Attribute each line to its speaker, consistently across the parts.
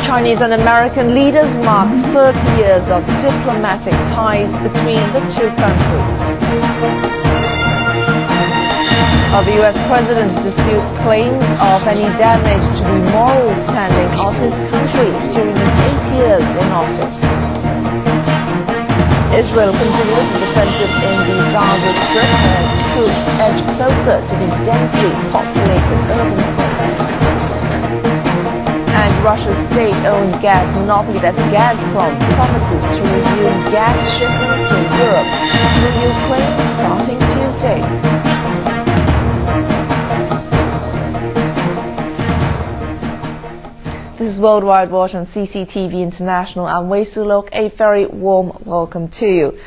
Speaker 1: Chinese and American leaders mark 30 years of diplomatic ties between the two countries. The U.S. president disputes claims of any damage to the moral standing of his country during his 8 years in office. Israel continues its offensive in the Gaza Strip as troops edge closer to the densely populated urban center. And Russia's state-owned gas monopoly, that's Gazprom, promises to resume gas shipments to Europe through Ukraine starting Tuesday. This is Worldwide Watch on CCTV International. I'm Wei Sulok. A very warm welcome to you.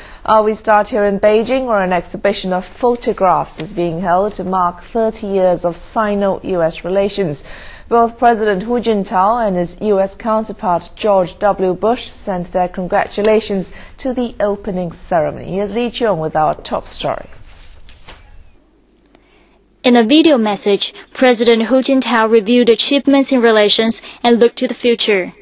Speaker 1: We start here in Beijing, where an exhibition of photographs is being held to mark 30 years of Sino-US relations. Both President Hu Jintao and his U.S. counterpart George W. Bush sent their congratulations to the opening ceremony. Here's Li Cheong with our top story.
Speaker 2: In a video message, President Hu Jintao reviewed achievements in relations and looked to the future.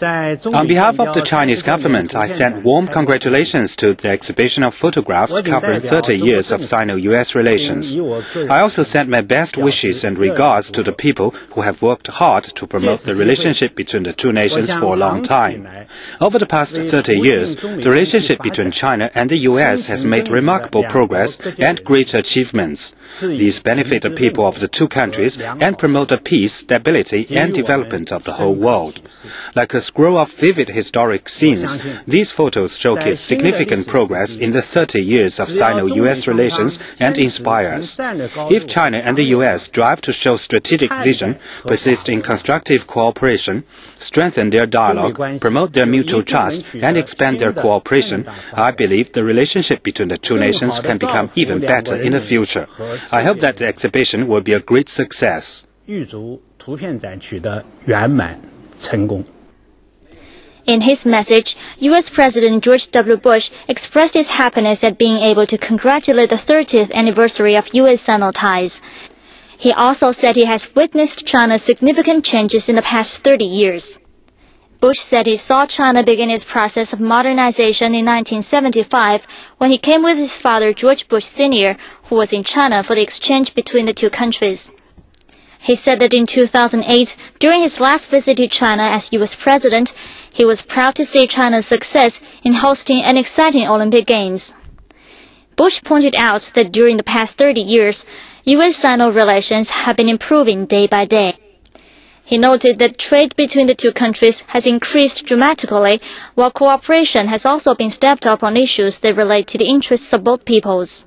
Speaker 3: On behalf of the Chinese government, I send warm congratulations to the exhibition of photographs covering 30 years of Sino-US relations. I also send my best wishes and regards to the people who have worked hard to promote the relationship between the two nations for a long time. Over the past 30 years, the relationship between China and the US has made remarkable progress and great achievements. These benefit the people of the two countries and promote the peace, stability, and development of the whole world. Like a scroll of vivid historic scenes, these photos showcase significant progress in the 30 years of Sino-US relations and inspire us. If China and the US strive to show strategic vision, persist in constructive cooperation, strengthen their dialogue, promote their mutual trust, and expand their cooperation, I believe the relationship between the two nations can become even better in the future. I hope that the exhibition will be a great success.
Speaker 2: In his message, U.S. President George W. Bush expressed his happiness at being able to congratulate the 30th anniversary of U.S.-Sino ties. He also said he has witnessed China's significant changes in the past 30 years. Bush said he saw China begin its process of modernization in 1975 when he came with his father George Bush Sr., who was in China for the exchange between the two countries. He said that in 2008, during his last visit to China as U.S. President, he was proud to see China's success in hosting an exciting Olympic Games. Bush pointed out that during the past 30 years, U.S.-Sino relations have been improving day by day. He noted that trade between the two countries has increased dramatically, while cooperation has also been stepped up on issues that relate to the interests of both peoples.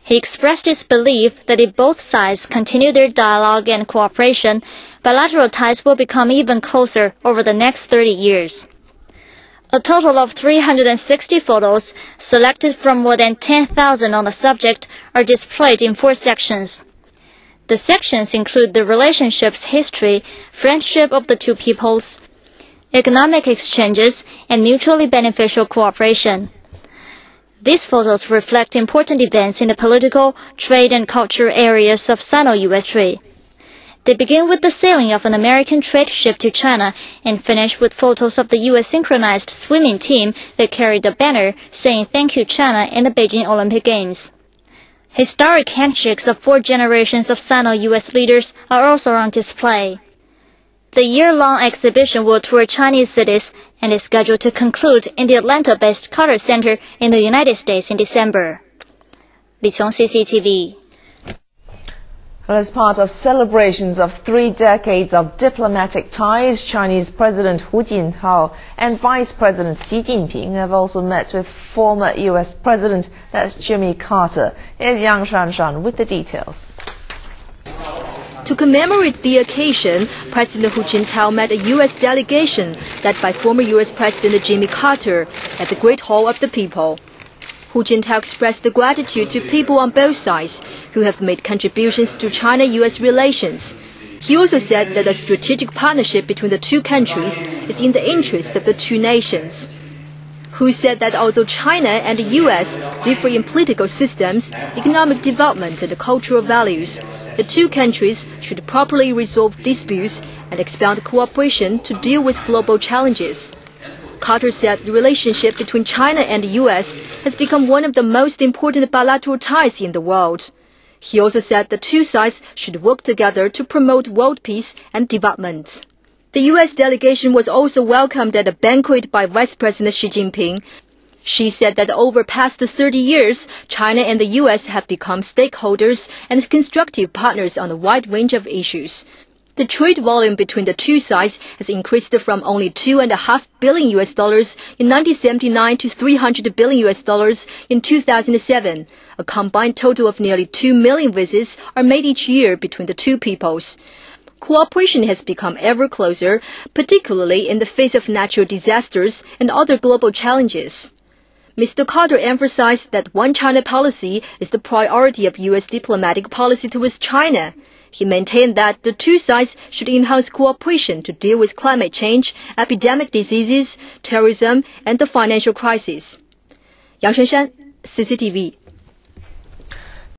Speaker 2: He expressed his belief that if both sides continue their dialogue and cooperation, bilateral ties will become even closer over the next 30 years. A total of 360 photos, selected from more than 10,000 on the subject, are displayed in 4 sections. The sections include the relationship's history, friendship of the two peoples, economic exchanges, and mutually beneficial cooperation. These photos reflect important events in the political, trade, and cultural areas of Sino-US trade. They begin with the sailing of an American trade ship to China and finish with photos of the U.S. synchronized swimming team that carried a banner saying "Thank you, China" in the Beijing Olympic Games. Historic handshakes of 4 generations of Sino-US leaders are also on display. The year-long exhibition will tour Chinese cities and is scheduled to conclude in the Atlanta-based Carter Center in the United States in December. Li Cheong, CCTV.
Speaker 1: Well, as part of celebrations of 3 decades of diplomatic ties, Chinese President Hu Jintao and Vice President Xi Jinping have also met with former U.S. President, that's Jimmy Carter. Here's Yang Shanshan with the details.
Speaker 4: To commemorate the occasion, President Hu Jintao met a U.S. delegation led by former U.S. President Jimmy Carter at the Great Hall of the People. Hu Jintao expressed gratitude to people on both sides who have made contributions to China-U.S. relations. He also said that a strategic partnership between the two countries is in the interest of the two nations. who said that although China and the U.S. differ in political systems, economic development and cultural values, the two countries should properly resolve disputes and expand cooperation to deal with global challenges. Carter said the relationship between China and the U.S. has become one of the most important bilateral ties in the world. He also said the two sides should work together to promote world peace and development. The U.S. delegation was also welcomed at a banquet by Vice President Xi Jinping. She said that over past 30 years, China and the U.S. have become stakeholders and constructive partners on a wide range of issues. The trade volume between the two sides has increased from only $2.5 billion in 1979 to $300 billion in 2007. A combined total of nearly 2 million visits are made each year between the two peoples. Cooperation has become ever closer, particularly in the face of natural disasters and other global challenges. Mr. Carter emphasized that one China policy is the priority of U.S. diplomatic policy towards China. He maintained that the two sides should enhance cooperation to deal with climate change, epidemic diseases, terrorism, and the financial crisis. Yang Shenshan, CCTV.